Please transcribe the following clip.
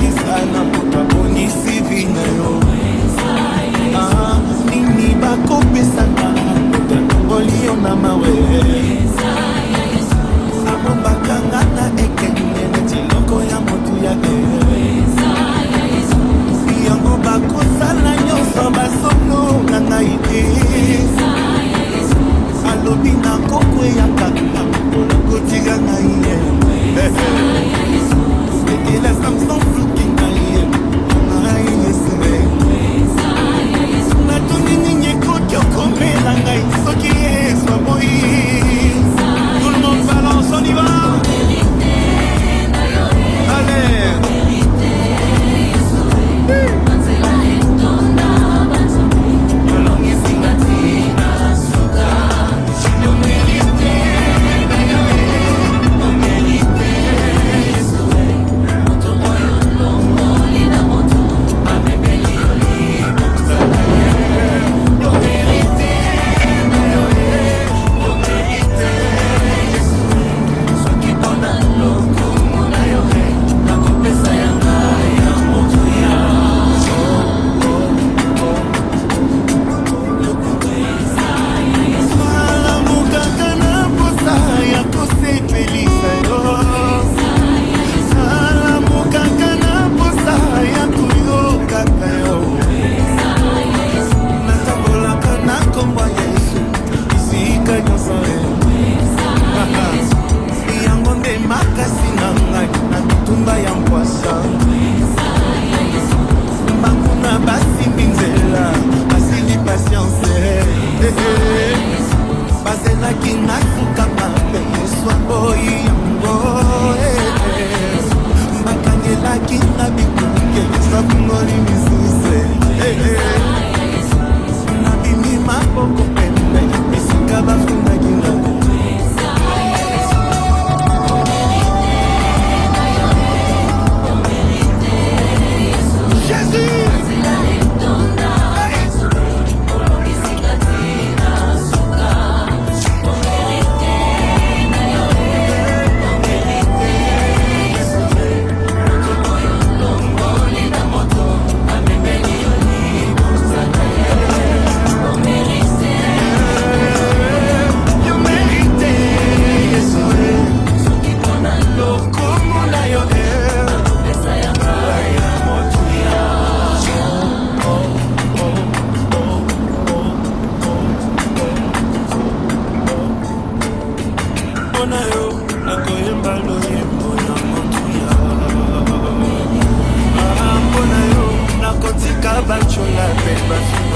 Isana mutabonisi vinayo nini bakopesaka olio na mawe abobakanga na ekenge neti loko ya motu ya yango bakosala nyonso basono na ngai te alobi na kokweyaka na mokolo kotika ngai ekela samson fluki ngai ngai yesume natuni nini ekoki okomela ngai soki yesu aboyi. Tout le monde balance, on y va. Allez. Bachola, baby.